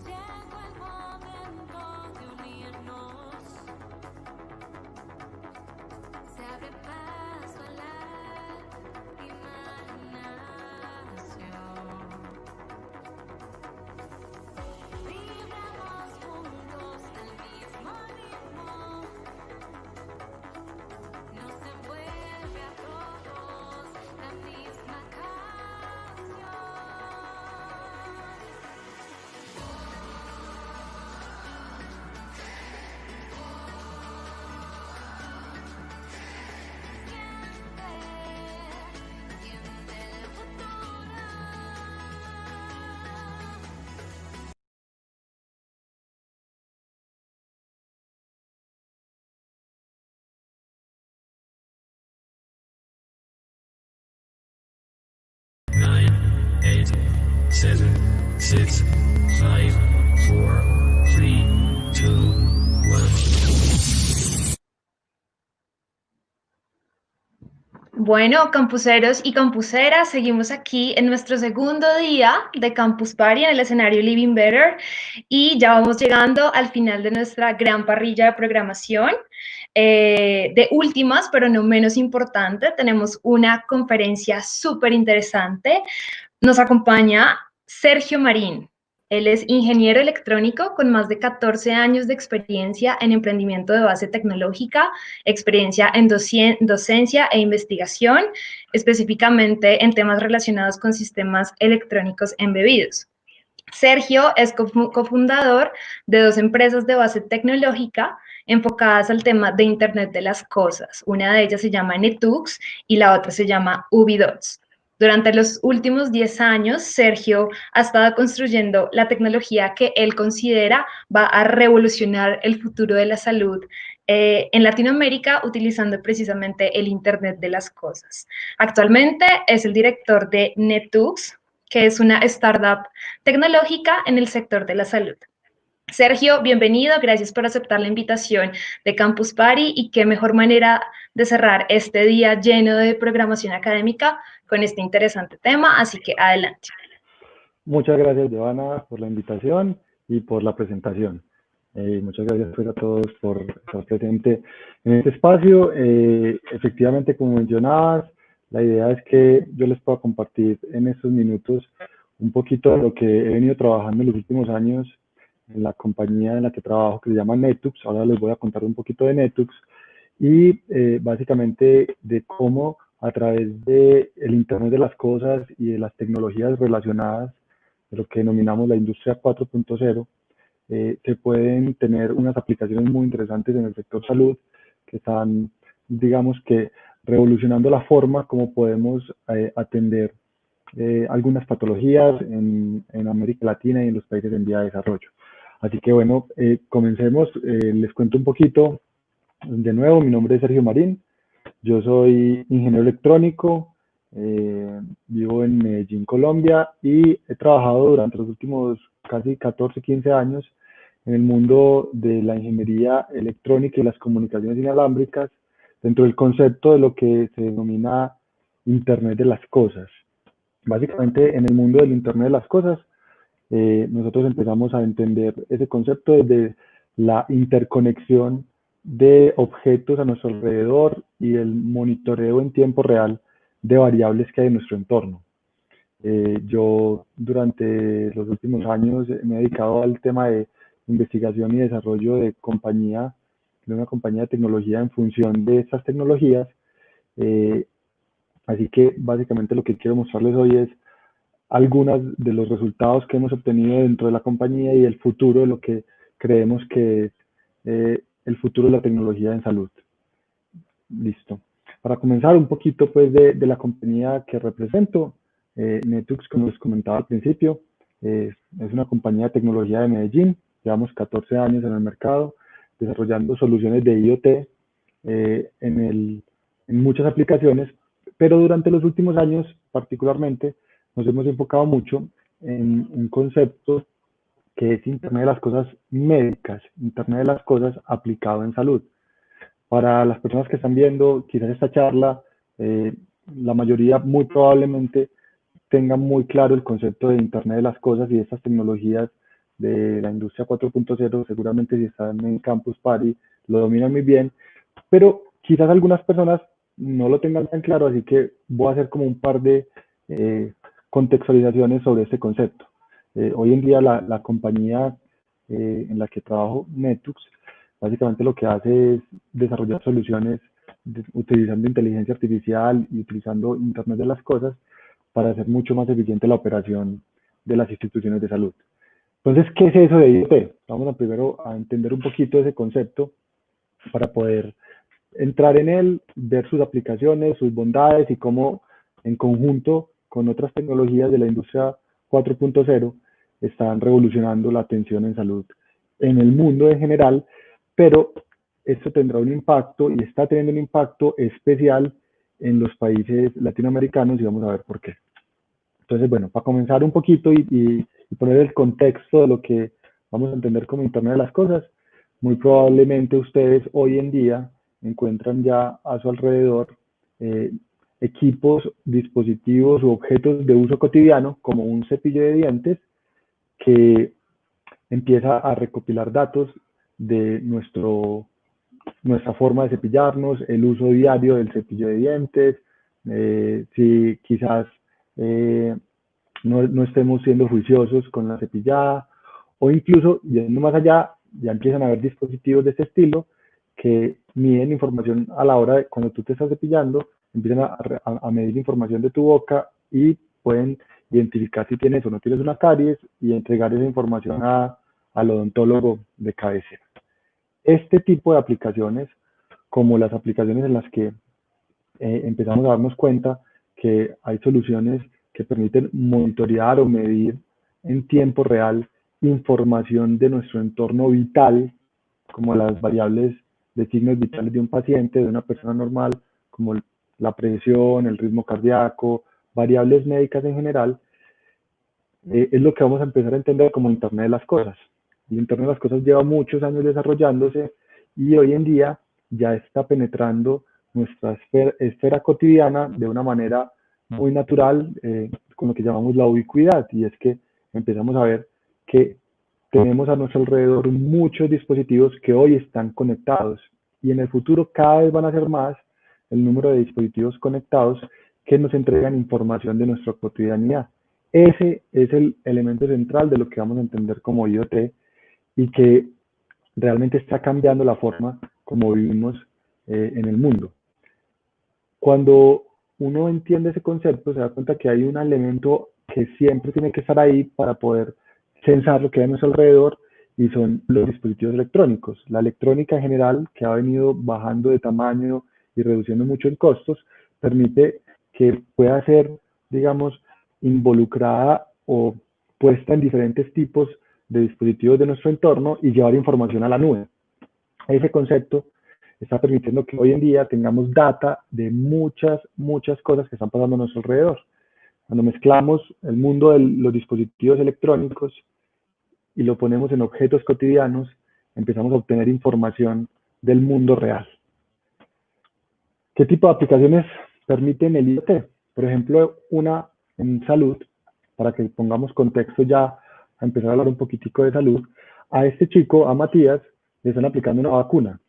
Llegó el momento de unirnos. Se abre paso a la imaginación. Vibramos juntos al mismo ritmo. Nos envuelve a todos la misma canción. Siente el futuro. Nine, 8, 7, 6, 5, 4, 3, 2, 1. Bueno, campuseros y campuseras, seguimos aquí en nuestro segundo día de Campus Party en el escenario Living Better y ya vamos llegando al final de nuestra gran parrilla de programación. De últimas, pero no menos importante, tenemos una conferencia súper interesante. Nos acompaña Sergio Marín. Él es ingeniero electrónico con más de 14 años de experiencia en emprendimiento de base tecnológica, experiencia en docencia e investigación, específicamente en temas relacionados con sistemas electrónicos embebidos. Sergio es cofundador de dos empresas de base tecnológica enfocadas al tema de Internet de las Cosas. Una de ellas se llama Netux y la otra se llama Ubidots. Durante los últimos 10 años, Sergio ha estado construyendo la tecnología que él considera va a revolucionar el futuro de la salud en Latinoamérica utilizando precisamente el Internet de las Cosas. Actualmente es el director de Netux, que es una startup tecnológica en el sector de la salud. Sergio, bienvenido, gracias por aceptar la invitación de Campus Party y qué mejor manera de cerrar este día lleno de programación académica con este interesante tema, así que adelante. Muchas gracias, Giovanna, por la invitación y por la presentación. Muchas gracias pues, a todos por estar presente en este espacio. Efectivamente, como mencionabas, la idea es que yo les pueda compartir en estos minutos un poquito de lo que he venido trabajando en los últimos años en la compañía en la que trabajo, que se llama Netux. Ahora les voy a contar un poquito de Netux y básicamente de cómo a través del Internet de las Cosas y de las tecnologías relacionadas, de lo que denominamos la industria 4.0, se pueden tener unas aplicaciones muy interesantes en el sector salud que están, digamos que, revolucionando la forma como podemos atender algunas patologías en América Latina y en los países en vía de desarrollo. Así que bueno, comencemos. Les cuento un poquito. De nuevo, mi nombre es Sergio Marín. Yo soy ingeniero electrónico, vivo en Medellín, Colombia, y he trabajado durante los últimos casi 14, 15 años en el mundo de la ingeniería electrónica y las comunicaciones inalámbricas dentro del concepto de lo que se denomina Internet de las Cosas. Básicamente, en el mundo del Internet de las Cosas, nosotros empezamos a entender ese concepto desde la interconexión de objetos a nuestro alrededor y el monitoreo en tiempo real de variables que hay en nuestro entorno. Yo durante los últimos años me he dedicado al tema de investigación y desarrollo de una compañía de tecnología en función de estas tecnologías. Así que básicamente lo que quiero mostrarles hoy es algunos de los resultados que hemos obtenido dentro de la compañía y el futuro de lo que creemos que es el futuro de la tecnología en salud. Listo. Para comenzar un poquito pues de la compañía que represento, Netux, como les comentaba al principio, es una compañía de tecnología de Medellín. Llevamos 14 años en el mercado desarrollando soluciones de IoT en muchas aplicaciones, pero durante los últimos años particularmente nos hemos enfocado mucho en un concepto que es Internet de las Cosas médicas, Internet de las Cosas aplicado en salud. Para las personas que están viendo quizás esta charla la mayoría muy probablemente tengan muy claro el concepto de Internet de las Cosas y de estas tecnologías de la industria 4.0, seguramente si están en Campus Party lo dominan muy bien, pero quizás algunas personas no lo tengan tan claro, así que voy a hacer como un par de contextualizaciones sobre este concepto. Hoy en día la compañía en la que trabajo, Netux, básicamente lo que hace es desarrollar soluciones utilizando inteligencia artificial y utilizando Internet de las Cosas para hacer mucho más eficiente la operación de las instituciones de salud. Entonces, ¿qué es eso de IoT? Vamos a primero a entender un poquito ese concepto para poder entrar en él, ver sus aplicaciones, sus bondades y cómo en conjunto con otras tecnologías de la industria 4.0 están revolucionando la atención en salud en el mundo en general, pero esto tendrá un impacto y está teniendo un impacto especial en los países latinoamericanos y vamos a ver por qué. Entonces, bueno, para comenzar un poquito y poner el contexto de lo que vamos a entender como Internet de las Cosas, muy probablemente ustedes hoy en día encuentran ya a su alrededor equipos, dispositivos u objetos de uso cotidiano, como un cepillo de dientes, que empieza a recopilar datos de nuestra forma de cepillarnos, el uso diario del cepillo de dientes, si quizás no estemos siendo juiciosos con la cepillada, o incluso, yendo más allá, ya empiezan a haber dispositivos de este estilo que miden información a la hora de cuando tú te estás cepillando, empiezan a medir información de tu boca y pueden identificar si tienes o no tienes una caries y entregar esa información al odontólogo de cabecera. Este tipo de aplicaciones, como las aplicaciones en las que empezamos a darnos cuenta que hay soluciones que permiten monitorear o medir en tiempo real información de nuestro entorno vital, como las variables de signos vitales de un paciente, de una persona normal, como la presión, el ritmo cardíaco, variables médicas en general, es lo que vamos a empezar a entender como Internet de las Cosas. El Internet de las Cosas lleva muchos años desarrollándose y hoy en día ya está penetrando nuestra esfera cotidiana de una manera muy natural, con lo que llamamos la ubicuidad, y es que empezamos a ver que tenemos a nuestro alrededor muchos dispositivos que hoy están conectados y en el futuro cada vez van a ser más el número de dispositivos conectados que nos entregan información de nuestra cotidianidad. Ese es el elemento central de lo que vamos a entender como IoT y que realmente está cambiando la forma como vivimos en el mundo. Cuando uno entiende ese concepto, se da cuenta que hay un elemento que siempre tiene que estar ahí para poder censar lo que hay a nuestro alrededor y son los dispositivos electrónicos. La electrónica en general, que ha venido bajando de tamaño y reduciendo mucho en costos, permite que pueda ser, digamos, involucrada o puesta en diferentes tipos de dispositivos de nuestro entorno y llevar información a la nube. Ese concepto está permitiendo que hoy en día tengamos data de muchas cosas que están pasando a nuestro alrededor. Cuando mezclamos el mundo de los dispositivos electrónicos y lo ponemos en objetos cotidianos, empezamos a obtener información del mundo real. ¿Qué tipo de aplicaciones permiten el IoT? Por ejemplo, una en salud, para que pongamos contexto ya a empezar a hablar un poquitico de salud. A este chico, a Matías, le están aplicando una vacuna.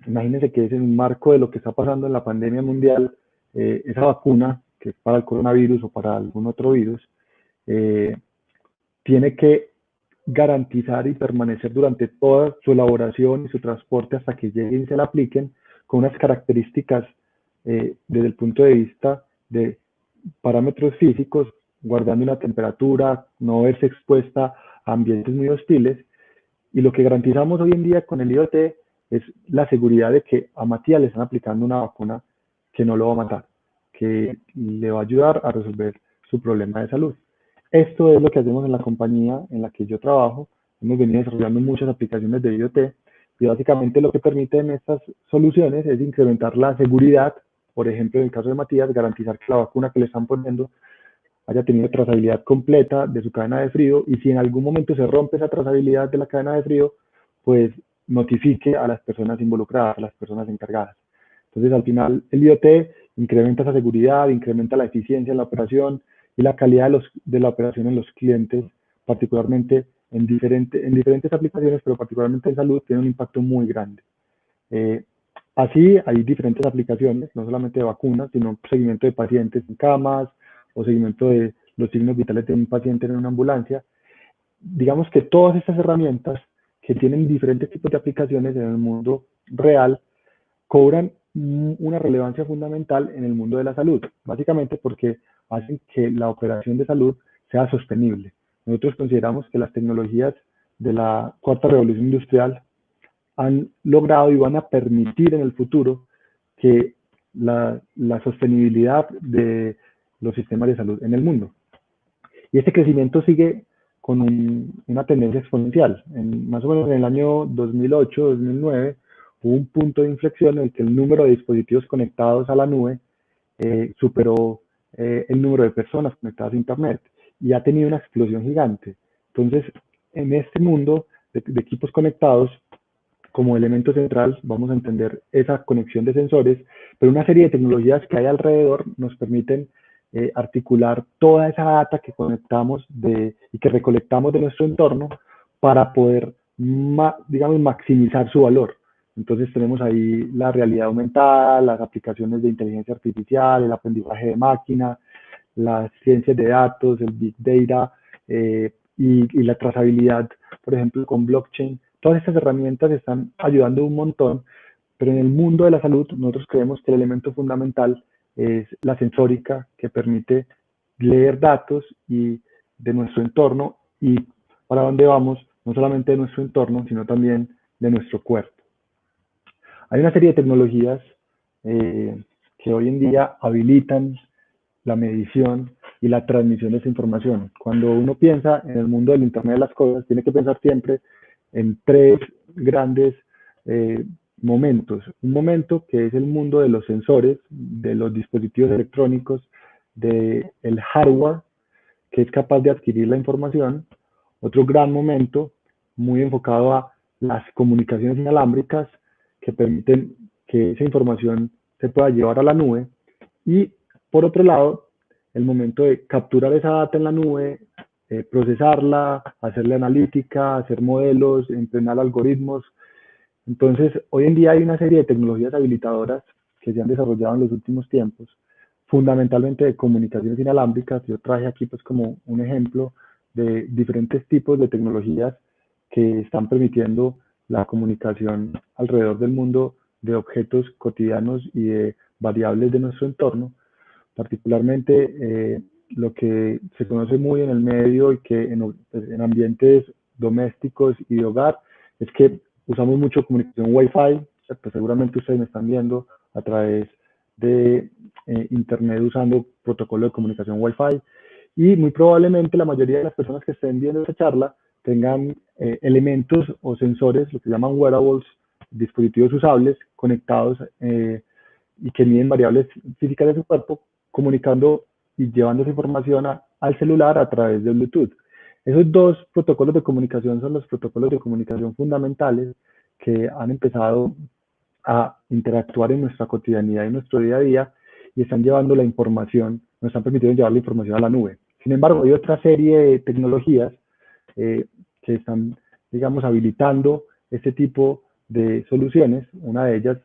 Imagínense que es en un marco de lo que está pasando en la pandemia mundial, esa vacuna, que es para el coronavirus o para algún otro virus, tiene que garantizar y permanecer durante toda su elaboración y su transporte hasta que lleguen y se la apliquen con unas características desde el punto de vista de parámetros físicos, guardando una temperatura, no verse expuesta a ambientes muy hostiles. Y lo que garantizamos hoy en día con el IoT es la seguridad de que a Matías le están aplicando una vacuna que no lo va a matar, que le va a ayudar a resolver su problema de salud. Esto es lo que hacemos en la compañía en la que yo trabajo. Hemos venido desarrollando muchas aplicaciones de IoT y básicamente lo que permiten estas soluciones es incrementar la seguridad. Por ejemplo, en el caso de Matías, garantizar que la vacuna que le están poniendo haya tenido trazabilidad completa de su cadena de frío y si en algún momento se rompe esa trazabilidad de la cadena de frío, pues notifique a las personas involucradas, a las personas encargadas. Entonces, al final, el IoT incrementa esa seguridad, incrementa la eficiencia en la operación y la calidad de la operación en los clientes, particularmente en diferentes aplicaciones, pero particularmente en salud, tiene un impacto muy grande. Así, hay diferentes aplicaciones, no solamente de vacunas, sino seguimiento de pacientes en camas o seguimiento de los signos vitales de un paciente en una ambulancia. Digamos que todas estas herramientas que tienen diferentes tipos de aplicaciones en el mundo real cobran una relevancia fundamental en el mundo de la salud, básicamente porque hacen que la operación de salud sea sostenible. Nosotros consideramos que las tecnologías de la cuarta revolución industrial han logrado y van a permitir en el futuro que la sostenibilidad de los sistemas de salud en el mundo. Y este crecimiento sigue con una tendencia exponencial. Más o menos en el año 2008-2009 hubo un punto de inflexión en el que el número de dispositivos conectados a la nube superó el número de personas conectadas a Internet y ha tenido una explosión gigante. Entonces, en este mundo de equipos conectados, como elemento central, vamos a entender esa conexión de sensores, pero una serie de tecnologías que hay alrededor nos permiten articular toda esa data que conectamos y que recolectamos de nuestro entorno para poder, digamos, maximizar su valor. Entonces tenemos ahí la realidad aumentada, las aplicaciones de inteligencia artificial, el aprendizaje de máquina, las ciencias de datos, el big data y la trazabilidad, por ejemplo, con blockchain. Todas estas herramientas están ayudando un montón, pero en el mundo de la salud nosotros creemos que el elemento fundamental es la sensórica, que permite leer datos de nuestro entorno y para dónde vamos, no solamente de nuestro entorno, sino también de nuestro cuerpo. Hay una serie de tecnologías que hoy en día habilitan la medición y la transmisión de esa información. Cuando uno piensa en el mundo del Internet de las cosas, tiene que pensar siempre en tres grandes momentos. Un momento que es el mundo de los sensores, de los dispositivos electrónicos, del hardware, que es capaz de adquirir la información. Otro gran momento, muy enfocado a las comunicaciones inalámbricas, que permiten que esa información se pueda llevar a la nube. Y por otro lado, el momento de capturar esa data en la nube, procesarla, hacerle analítica, hacer modelos, entrenar algoritmos. Entonces, hoy en día hay una serie de tecnologías habilitadoras que se han desarrollado en los últimos tiempos, fundamentalmente de comunicaciones inalámbricas. Yo traje aquí pues como un ejemplo de diferentes tipos de tecnologías que están permitiendo la comunicación alrededor del mundo de objetos cotidianos y de variables de nuestro entorno, particularmente lo que se conoce muy en el medio y que en ambientes domésticos y de hogar es que usamos mucho comunicación Wi-Fi. Pues seguramente ustedes me están viendo a través de Internet usando protocolo de comunicación Wi-Fi y muy probablemente la mayoría de las personas que estén viendo esta charla tengan elementos o sensores, lo que llaman wearables, dispositivos usables conectados y que miden variables físicas de su cuerpo, comunicando y llevando esa información al celular a través de Bluetooth. Esos dos protocolos de comunicación son los protocolos de comunicación fundamentales que han empezado a interactuar en nuestra cotidianidad y en nuestro día a día y están llevando la información, nos están permitiendo llevar la información a la nube. Sin embargo, hay otra serie de tecnologías que están, digamos, habilitando este tipo de soluciones. Una de ellas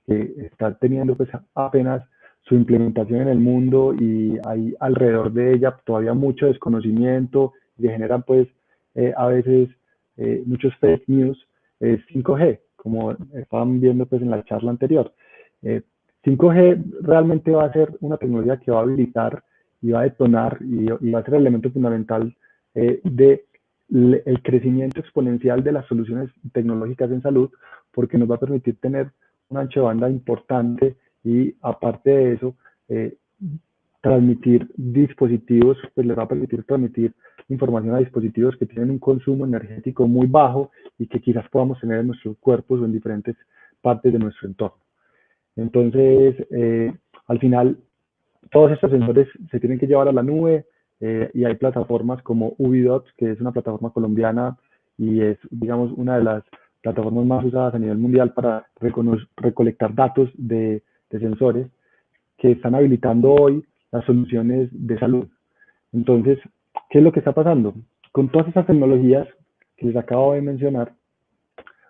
que está teniendo pues apenas su implementación en el mundo y hay alrededor de ella todavía mucho desconocimiento y se generan pues a veces muchos fake news, es 5G, como estaban viendo pues en la charla anterior. 5G realmente va a ser una tecnología que va a habilitar y va a detonar y va a ser el elemento fundamental del crecimiento exponencial de las soluciones tecnológicas en salud, porque nos va a permitir tener un ancho de banda importante y aparte de eso, transmitir dispositivos, pues les va a permitir transmitir información a dispositivos que tienen un consumo energético muy bajo y que quizás podamos tener en nuestros cuerpos o en diferentes partes de nuestro entorno. Entonces, al final, todos estos sensores se tienen que llevar a la nube y hay plataformas como Ubidots, que es una plataforma colombiana y es, digamos, una de las plataformas más usadas a nivel mundial para recolectar datos de sensores que están habilitando hoy las soluciones de salud. Entonces, ¿qué es lo que está pasando? Con todas estas tecnologías que les acabo de mencionar,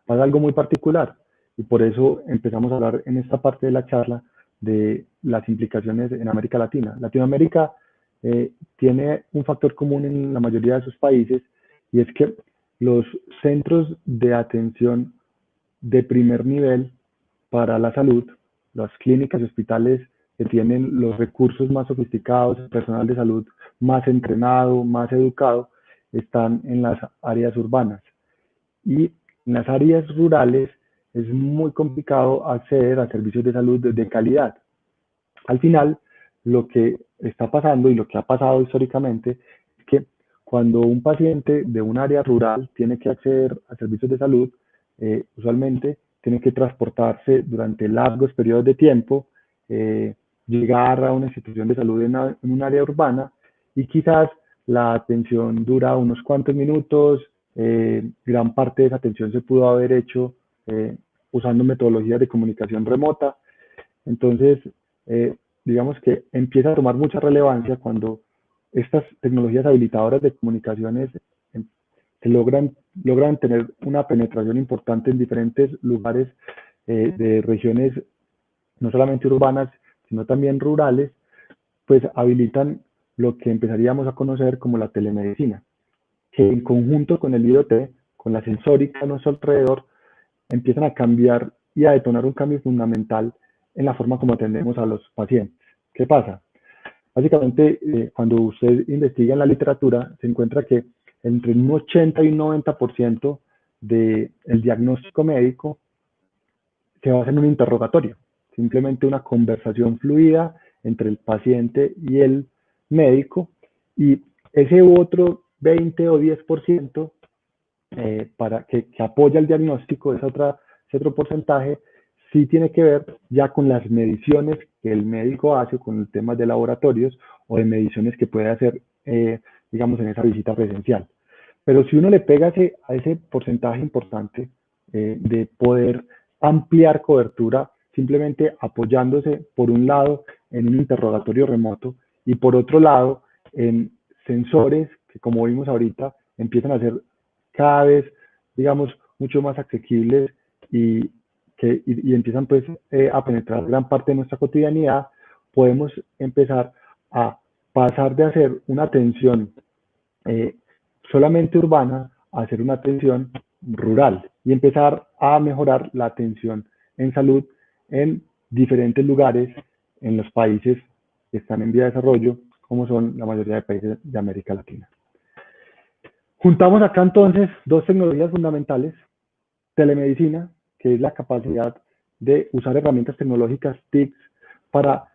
pasa algo muy particular y por eso empezamos a hablar en esta parte de la charla de las implicaciones en América Latina. Latinoamérica tiene un factor común en la mayoría de sus países y es que los centros de atención de primer nivel para la salud, las clínicas y hospitales que tienen los recursos más sofisticados, el personal de salud más entrenado, más educado, están en las áreas urbanas. Y en las áreas rurales es muy complicado acceder a servicios de salud de calidad. Al final, lo que está pasando y lo que ha pasado históricamente es que cuando un paciente de un área rural tiene que acceder a servicios de salud, usualmente tiene que transportarse durante largos periodos de tiempo, llegar a una institución de salud en un área urbana y quizás la atención dura unos cuantos minutos, gran parte de esa atención se pudo haber hecho usando metodologías de comunicación remota. Entonces, digamos que empieza a tomar mucha relevancia cuando estas tecnologías habilitadoras de comunicaciones logran tener una penetración importante en diferentes lugares de regiones, no solamente urbanas, sino también rurales, pues habilitan lo que empezaríamos a conocer como la telemedicina, que en conjunto con el IoT, con la sensórica a nuestro alrededor, empiezan a cambiar y a detonar un cambio fundamental en la forma como atendemos a los pacientes. ¿Qué pasa? Básicamente, cuando usted investiga en la literatura, se encuentra que entre un 80 y un 90% del diagnóstico médico se basa en un interrogatorio, simplemente una conversación fluida entre el paciente y el médico, y ese otro 20 o 10% para que apoya el diagnóstico, ese otro porcentaje, sí tiene que ver ya con las mediciones que el médico hace, con el tema de laboratorios o de mediciones que puede hacer, digamos, en esa visita presencial. Pero si uno le pega a ese porcentaje importante de poder ampliar cobertura, simplemente apoyándose, por un lado, en un interrogatorio remoto y por otro lado, en sensores que, como vimos ahorita, empiezan a ser cada vez, digamos, mucho más asequibles y empiezan pues a penetrar gran parte de nuestra cotidianidad, podemos empezar a pasar de hacer una atención solamente urbana a hacer una atención rural y empezar a mejorar la atención en salud en diferentes lugares en los países que están en vía de desarrollo, como son la mayoría de países de América Latina. Juntamos acá entonces dos tecnologías fundamentales: telemedicina, que es la capacidad de usar herramientas tecnológicas TICs para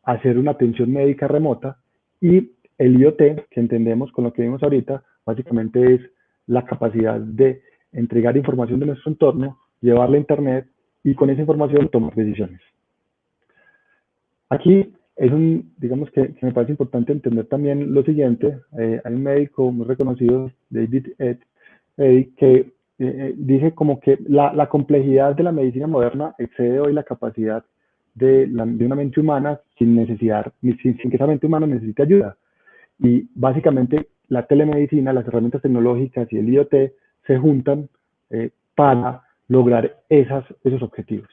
hacer una atención médica remota, y el IoT, que entendemos con lo que vimos ahorita, básicamente es la capacidad de entregar información de nuestro entorno, llevarla a Internet y con esa información tomar decisiones. Aquí es digamos que me parece importante entender también lo siguiente. Hay un médico muy reconocido, David Ed, que dice como que la complejidad de la medicina moderna excede hoy la capacidad de una mente humana sin que esa mente humana necesite ayuda. Y básicamente la telemedicina, las herramientas tecnológicas y el IoT se juntan para lograr esos objetivos.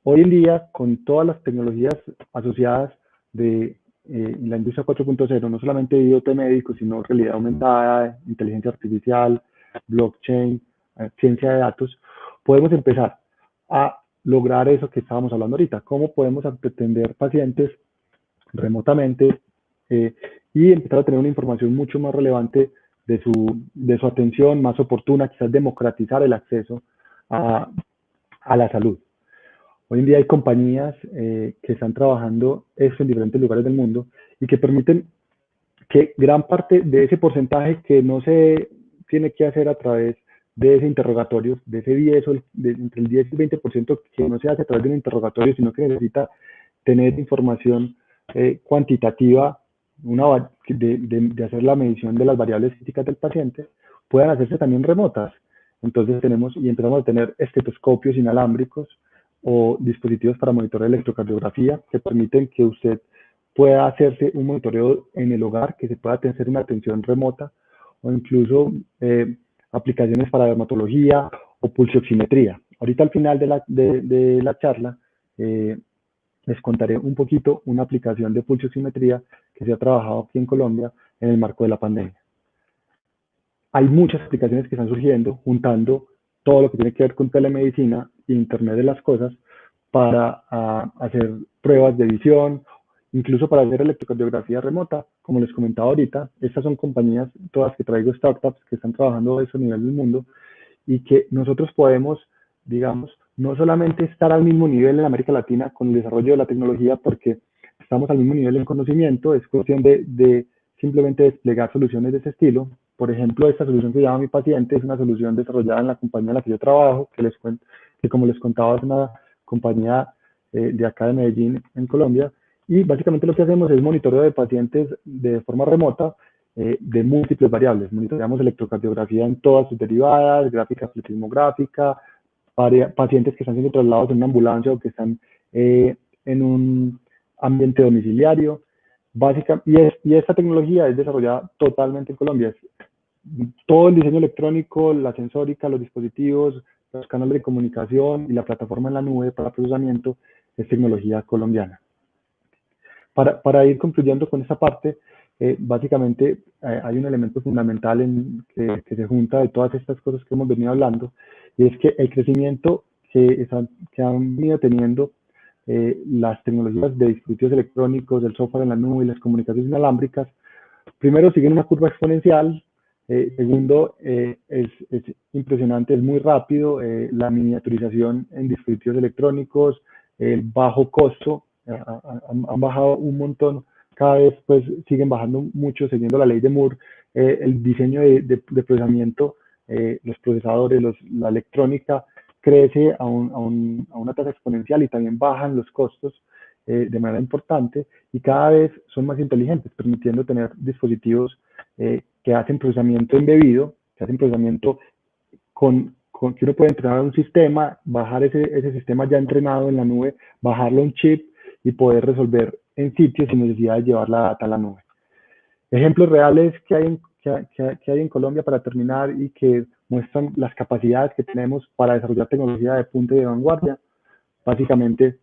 Hoy en día, con todas las tecnologías asociadas de la industria 4.0, no solamente IoT médico, sino realidad aumentada, inteligencia artificial, blockchain, ciencia de datos, podemos empezar a lograr eso que estábamos hablando ahorita. ¿Cómo podemos atender pacientes remotamente y empezar a tener una información mucho más relevante de su atención, más oportuna, quizás democratizar el acceso a la salud? Hoy en día hay compañías que están trabajando esto en diferentes lugares del mundo y que permiten que gran parte de ese porcentaje que no se tiene que hacer a través de ese interrogatorio, de ese 10 entre el 10 y el 20% que no se hace a través de un interrogatorio, sino que necesita tener información cuantitativa, de hacer la medición de las variables físicas del paciente, puedan hacerse también remotas. Entonces empezamos a tener estetoscopios inalámbricos o dispositivos para monitorear electrocardiografía que permiten que usted pueda hacerse un monitoreo en el hogar, que se pueda hacer una atención remota, o incluso aplicaciones para dermatología o pulsioximetría. Ahorita al final de la charla les contaré un poquito una aplicación de pulsioximetría que se ha trabajado aquí en Colombia en el marco de la pandemia. Hay muchas aplicaciones que están surgiendo juntando todo lo que tiene que ver con telemedicina e Internet de las cosas para hacer pruebas de visión, incluso para hacer electrocardiografía remota, como les comentaba ahorita. Estas son compañías, todas que traigo, startups, que están trabajando a ese nivel del mundo y que nosotros podemos, digamos, no solamente estar al mismo nivel en América Latina con el desarrollo de la tecnología, porque estamos al mismo nivel en conocimiento, es cuestión de simplemente desplegar soluciones de ese estilo. Por ejemplo, esta solución que se llama Mi Paciente es una solución desarrollada en la compañía en la que yo trabajo, que como les contaba es una compañía de acá de Medellín, en Colombia, y básicamente lo que hacemos es monitoreo de pacientes de forma remota de múltiples variables. Monitoreamos electrocardiografía en todas sus derivadas, gráfica pletismográfica, pacientes que están siendo trasladados en una ambulancia o que están en un ambiente domiciliario. Y esta tecnología es desarrollada totalmente en Colombia. Todo el diseño electrónico, la sensórica, los dispositivos, los canales de comunicación y la plataforma en la nube para procesamiento es tecnología colombiana. Para ir concluyendo con esta parte, básicamente hay un elemento fundamental que se junta de todas estas cosas que hemos venido hablando, y es que el crecimiento que han venido teniendo las tecnologías de dispositivos electrónicos, el software en la nube y las comunicaciones inalámbricas, primero siguen una curva exponencial. Segundo, es impresionante, es muy rápido la miniaturización en dispositivos electrónicos, el bajo costo, han bajado un montón, cada vez pues siguen bajando mucho siguiendo la ley de Moore, el diseño de procesamiento, los procesadores, la electrónica crece a una tasa exponencial y también bajan los costos de manera importante y cada vez son más inteligentes, permitiendo tener dispositivos que hacen procesamiento embebido, que hacen procesamiento que uno puede entrenar un sistema, bajar ese sistema ya entrenado en la nube, bajarlo a un chip y poder resolver en sitio sin necesidad de llevar la data a la nube. Ejemplos reales que hay en Colombia para terminar y que muestran las capacidades que tenemos para desarrollar tecnología de punta y de vanguardia. Básicamente,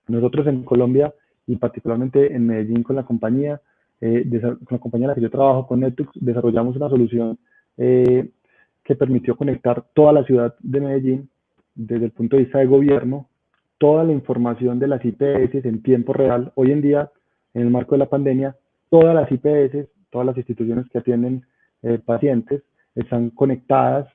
nosotros en Colombia y particularmente en Medellín con la compañía en la que yo trabajo, con Netux, desarrollamos una solución que permitió conectar toda la ciudad de Medellín desde el punto de vista de gobierno, toda la información de las IPS en tiempo real. Hoy en día, en el marco de la pandemia, todas las IPS, todas las instituciones que atienden pacientes, están conectadas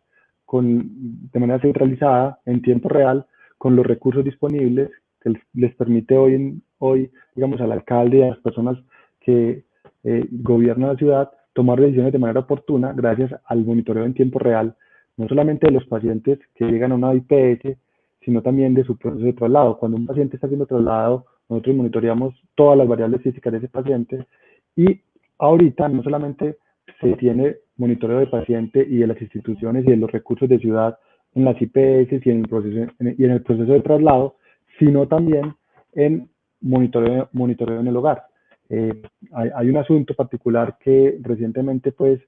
de manera centralizada en tiempo real con los recursos disponibles que les permite hoy, digamos, al alcalde y a las personas que gobiernan la ciudad tomar decisiones de manera oportuna gracias al monitoreo en tiempo real, no solamente de los pacientes que llegan a una IPS, sino también de su proceso de traslado. Cuando un paciente está siendo trasladado, nosotros monitoreamos todas las variables físicas de ese paciente y ahorita no solamente se tiene monitoreo de paciente y de las instituciones y de los recursos de ciudad en las IPS y en el proceso de traslado, sino también en monitoreo en el hogar. Hay un asunto particular que recientemente pues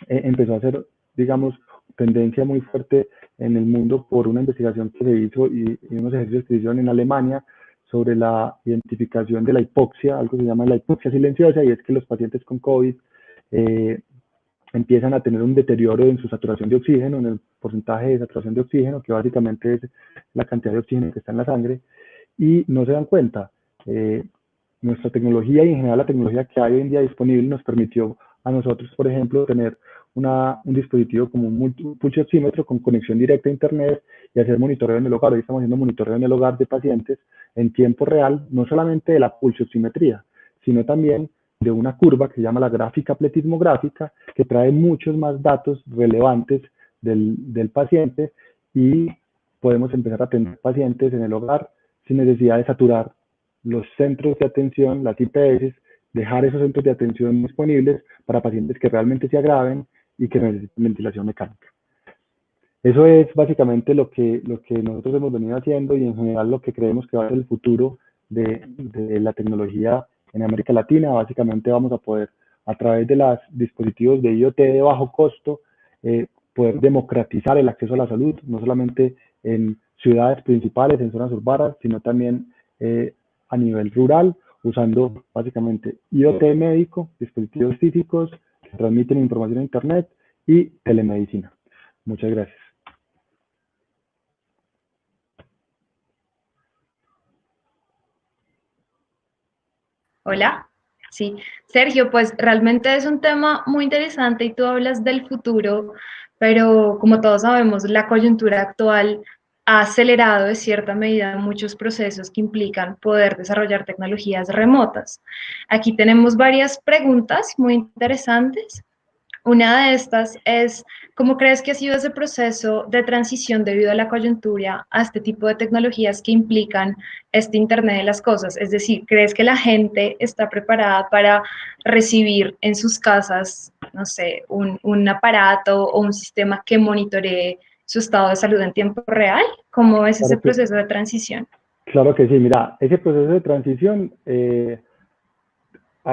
empezó a ser, digamos, tendencia muy fuerte en el mundo por una investigación que se hizo y unos ejercicios que se hicieron en Alemania sobre la identificación de la hipoxia, algo que se llama la hipoxia silenciosa, y es que los pacientes con COVID empiezan a tener un deterioro en su saturación de oxígeno, en el porcentaje de saturación de oxígeno, que básicamente es la cantidad de oxígeno que está en la sangre, y no se dan cuenta. Nuestra tecnología y en general la tecnología que hay hoy en día disponible nos permitió a nosotros, por ejemplo, tener un dispositivo como un pulsioxímetro con conexión directa a Internet y hacer monitoreo en el hogar. Hoy estamos haciendo monitoreo en el hogar de pacientes en tiempo real, no solamente de la pulsioximetría, sino también de una curva que se llama la gráfica pletismográfica, que trae muchos más datos relevantes del paciente y podemos empezar a atender pacientes en el hogar sin necesidad de saturar los centros de atención, las IPS, dejar esos centros de atención disponibles para pacientes que realmente se agraven y que necesiten ventilación mecánica. Eso es básicamente lo que nosotros hemos venido haciendo y en general lo que creemos que va a ser el futuro de la tecnología en América Latina. Básicamente vamos a poder, a través de los dispositivos de IoT de bajo costo, poder democratizar el acceso a la salud, no solamente en ciudades principales, en zonas urbanas, sino también a nivel rural, usando básicamente IoT médico, dispositivos físicos que transmiten información a Internet y telemedicina. Muchas gracias. Hola. Sí, Sergio, pues realmente es un tema muy interesante y tú hablas del futuro, pero como todos sabemos, la coyuntura actual ha acelerado de cierta medida muchos procesos que implican poder desarrollar tecnologías remotas. Aquí tenemos varias preguntas muy interesantes. Una de estas es, ¿cómo crees que ha sido ese proceso de transición debido a la coyuntura a este tipo de tecnologías que implican este Internet de las cosas? Es decir, ¿crees que la gente está preparada para recibir en sus casas, no sé, un aparato o un sistema que monitoree su estado de salud en tiempo real? ¿Cómo es ese Claro que, proceso de transición? claro que sí, mira, ese proceso de transición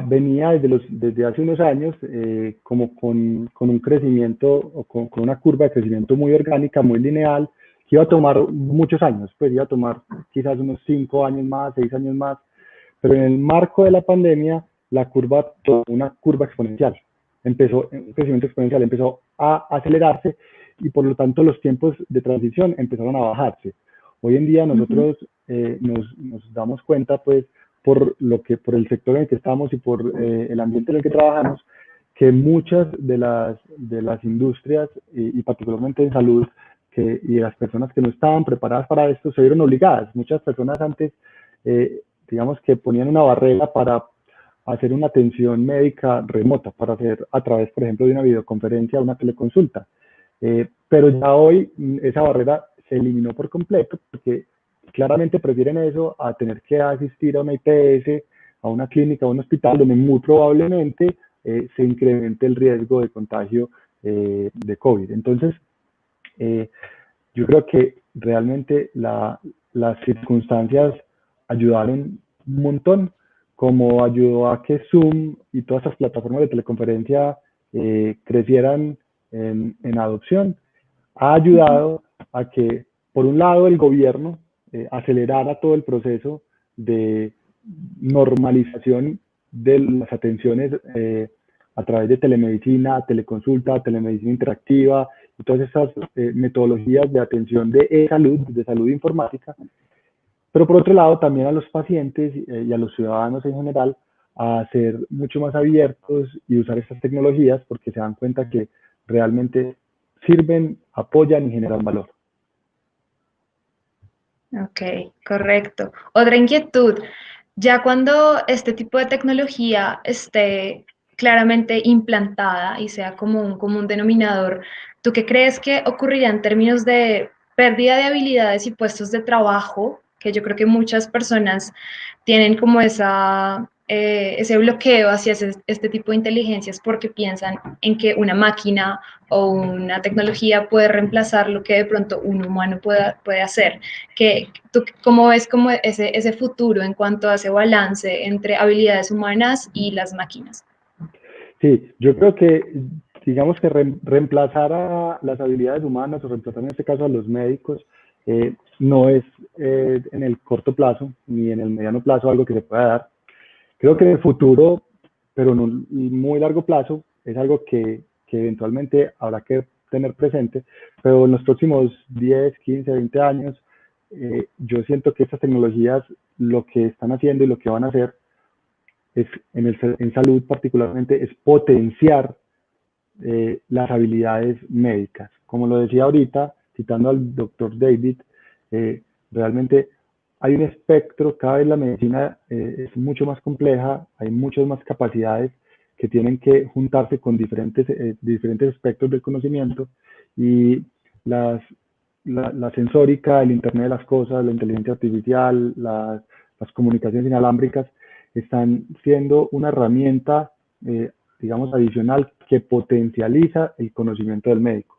venía desde hace unos años como con un crecimiento o con una curva de crecimiento muy orgánica, muy lineal, que iba a tomar muchos años, pues iba a tomar quizás unos 5 años más, 6 años más, pero en el marco de la pandemia la curva tomó una curva exponencial, empezó un crecimiento exponencial, empezó a acelerarse y por lo tanto los tiempos de transición empezaron a bajarse. Hoy en día Ujú. nosotros nos damos cuenta pues por el sector en el que estamos y por el ambiente en el que trabajamos, que muchas de las industrias y particularmente en salud y las personas que no estaban preparadas para esto se vieron obligadas. Muchas personas antes, digamos que ponían una barrera para hacer una atención médica remota, para hacer a través, por ejemplo, de una videoconferencia, una teleconsulta. Pero ya hoy esa barrera se eliminó por completo porque claramente prefieren eso a tener que asistir a una IPS, a una clínica, a un hospital, donde muy probablemente se incremente el riesgo de contagio de COVID. Entonces, eh, yo creo que realmente las circunstancias ayudaron un montón, como ayudó a que Zoom y todas esas plataformas de teleconferencia crecieran en adopción. Ha Ujú. ayudado a que, por un lado, el gobierno acelerara todo el proceso de normalización de las atenciones a través de telemedicina, teleconsulta, telemedicina interactiva y todas esas metodologías de atención de salud, de salud informática, pero por otro lado también a los pacientes y a los ciudadanos en general a ser mucho más abiertos y usar estas tecnologías porque se dan cuenta que realmente sirven, apoyan y generan valor. Ok, correcto. Otra inquietud, ya cuando este tipo de tecnología esté claramente implantada y sea como un común denominador, ¿tú qué crees que ocurrirá en términos de pérdida de habilidades y puestos de trabajo? Que yo creo que muchas personas tienen como ese bloqueo hacia este tipo de inteligencias porque piensan en que una máquina o una tecnología puede reemplazar lo que de pronto un humano puede hacer. ¿Tú cómo ves como ese futuro en cuanto a ese balance entre habilidades humanas y las máquinas? Sí, yo creo que, digamos que reemplazar a las habilidades humanas o reemplazar en este caso a los médicos no es en el corto plazo ni en el mediano plazo algo que se pueda dar. Creo que en el futuro, pero en un muy largo plazo, es algo que eventualmente habrá que tener presente, pero en los próximos 10, 15, 20 años, yo siento que estas tecnologías lo que están haciendo y lo que van a hacer es, en salud particularmente, es potenciar las habilidades médicas. Como lo decía ahorita, citando al doctor David, realmente hay un espectro, cada vez la medicina es mucho más compleja, hay muchas más capacidades que tienen que juntarse con diferentes aspectos del conocimiento y las, la sensórica, el Internet de las cosas, la inteligencia artificial, las comunicaciones inalámbricas están siendo una herramienta digamos, adicional que potencializa el conocimiento del médico.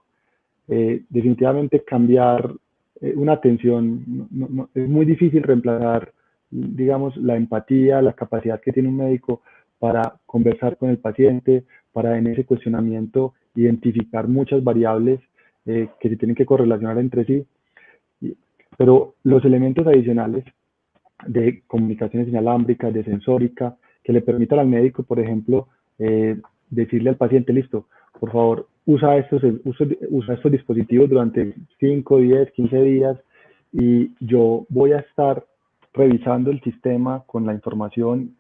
definitivamente cambiar una atención, es muy difícil reemplazar, digamos, la empatía, la capacidad que tiene un médico para conversar con el paciente, para en ese cuestionamiento identificar muchas variables que se tienen que correlacionar entre sí. Pero los elementos adicionales de comunicaciones inalámbricas, de sensórica, que le permitan al médico, por ejemplo, decirle al paciente, listo, por favor, usa estos dispositivos durante 5, 10, 15 días y yo voy a estar revisando el sistema con la información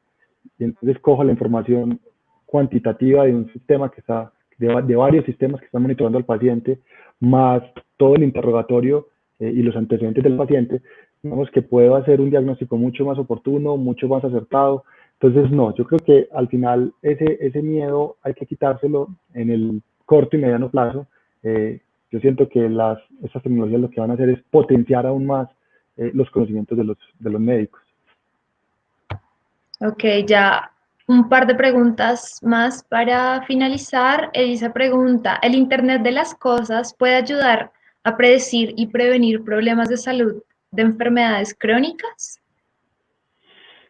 y entonces cojo la información cuantitativa de un sistema que está, de varios sistemas que están monitorando al paciente, más todo el interrogatorio y los antecedentes del paciente, digamos que puedo hacer un diagnóstico mucho más oportuno, mucho más acertado. Entonces, no, yo creo que al final ese miedo hay que quitárselo en el corto y mediano plazo. Yo siento que estas tecnologías lo que van a hacer es potenciar aún más los conocimientos de los médicos. Ok, ya un par de preguntas más para finalizar. Elisa pregunta, ¿el Internet de las cosas puede ayudar a predecir y prevenir problemas de salud de enfermedades crónicas?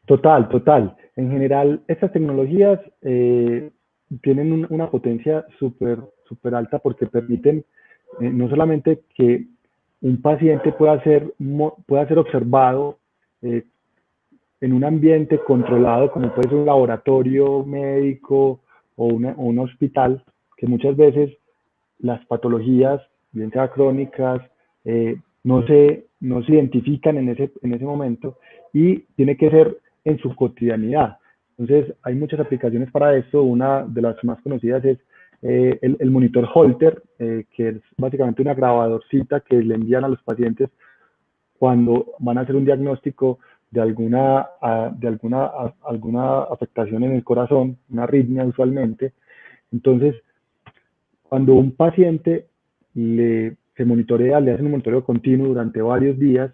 Total, total. En general, estas tecnologías tienen una potencia súper alta porque permiten no solamente que un paciente pueda ser observado eh, en un ambiente controlado, como puede ser un laboratorio médico o un hospital, que muchas veces las patologías, bien sea crónicas, no se identifican en ese momento y tiene que ser en su cotidianidad. Entonces, hay muchas aplicaciones para esto. Una de las más conocidas es el monitor Holter, que es básicamente una grabadorcita que le envían a los pacientes cuando van a hacer un diagnóstico de alguna afectación en el corazón, una arritmia usualmente. Entonces, cuando un paciente se monitorea, le hacen un monitoreo continuo durante varios días,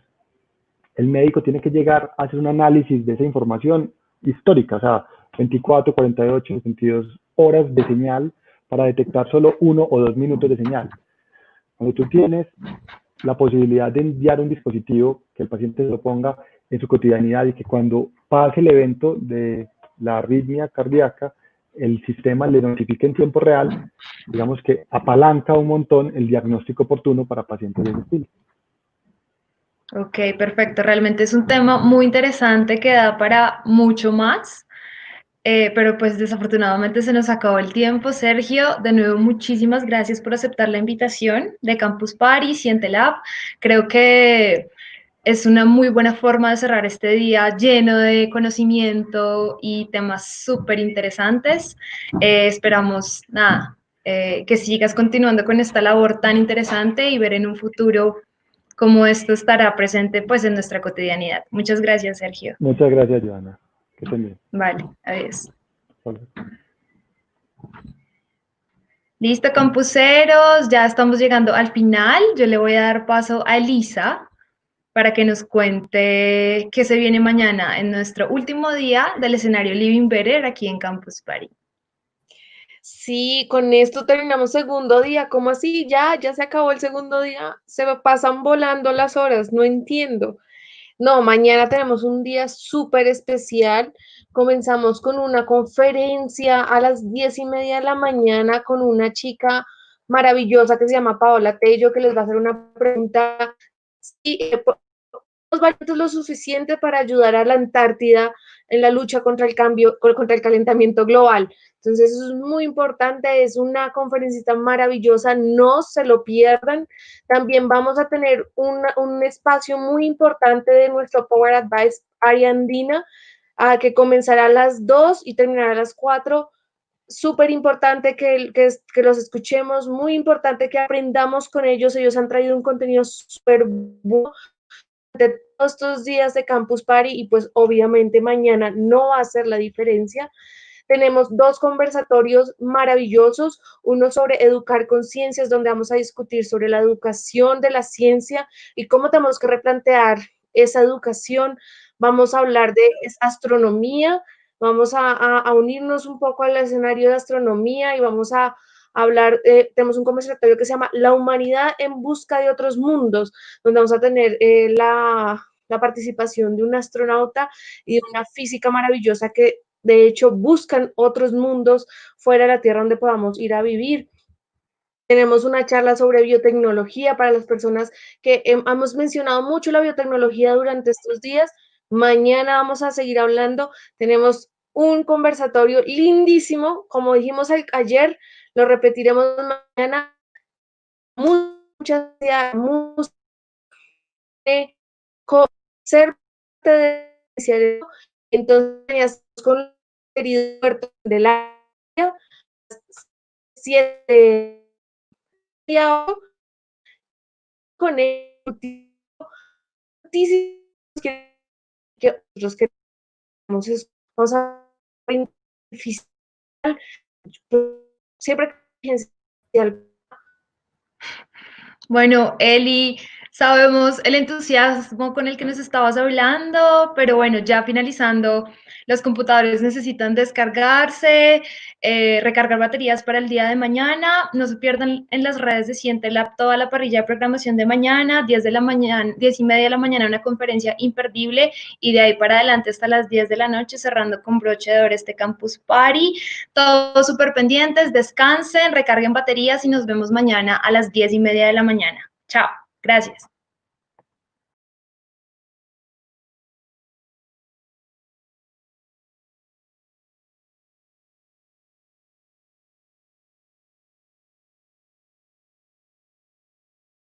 el médico tiene que llegar a hacer un análisis de esa información histórica, o sea, 24, 48, 72 horas de señal para detectar solo 1 o 2 minutos de señal. Cuando tú tienes la posibilidad de enviar un dispositivo que el paciente se lo ponga en su cotidianidad y que cuando pase el evento de la arritmia cardíaca, el sistema le notifique en tiempo real, digamos que apalanca un montón el diagnóstico oportuno para pacientes de ese estilo. Ok, perfecto. Realmente es un tema muy interesante que da para mucho más, pero pues desafortunadamente se nos acabó el tiempo. Sergio, de nuevo muchísimas gracias por aceptar la invitación de Campus Party, Sientelab. Creo que es una muy buena forma de cerrar este día lleno de conocimiento y temas súper interesantes. Esperamos, nada, que sigas continuando con esta labor tan interesante y ver en un futuro cómo esto estará presente pues en nuestra cotidianidad. Muchas gracias, Sergio. Muchas gracias, Joana. Que estén bien. Vale, adiós. Hola. Listo, campuseros, ya estamos llegando al final. Yo le voy a dar paso a Elisa para que nos cuente qué se viene mañana en nuestro último día del escenario Living Better aquí en Campus Party. Sí, con esto terminamos segundo día. ¿Cómo así? Ya se acabó el segundo día. Se me pasan volando las horas, no entiendo. No, mañana tenemos un día súper especial. Comenzamos con una conferencia a las 10:30 de la mañana con una chica maravillosa que se llama Paola Tello, que les va a hacer una pregunta. Sí, somos valientes lo suficiente para ayudar a la Antártida en la lucha contra el cambio, contra el calentamiento global. Entonces, eso es muy importante, es una conferencita maravillosa, no se lo pierdan. También vamos a tener un espacio muy importante de nuestro Power Advice Área Andina, que comenzará a las 2 y terminará a las 4. Súper importante que los escuchemos, muy importante que aprendamos con ellos. Ellos han traído un contenido súper bueno de todos estos días de Campus Party y pues obviamente mañana no va a ser la diferencia. Tenemos 2 conversatorios maravillosos, uno sobre educar conciencias, donde vamos a discutir sobre la educación de la ciencia y cómo tenemos que replantear esa educación. Vamos a hablar de astronomía, vamos a unirnos un poco al escenario de astronomía y vamos a hablar, tenemos un conversatorio que se llama La humanidad en busca de otros mundos, donde vamos a tener la participación de un astronauta y de una física maravillosa que de hecho buscan otros mundos fuera de la Tierra donde podamos ir a vivir. Tenemos una charla sobre biotecnología para las personas que hemos mencionado mucho la biotecnología durante estos días. Mañana vamos a seguir hablando. Tenemos un conversatorio lindísimo, como dijimos ayer, lo repetiremos mañana. Muchas gracias, ser parte de entonces con el querido Puerto de la 7 con el que nosotros queremos es, vamos a siempre Bueno, Eli, sabemos el entusiasmo con el que nos estabas hablando, pero bueno, ya finalizando, los computadores necesitan descargarse, recargar baterías para el día de mañana. No se pierdan en las redes de Sientelab toda la parrilla de programación de mañana, 10 de la mañana, 10:30 de la mañana, una conferencia imperdible, y de ahí para adelante hasta las 10 de la noche, cerrando con broche de oro este Campus Party. Todos súper pendientes, descansen, recarguen baterías y nos vemos mañana a las 10:30 de la mañana. Chao, gracias.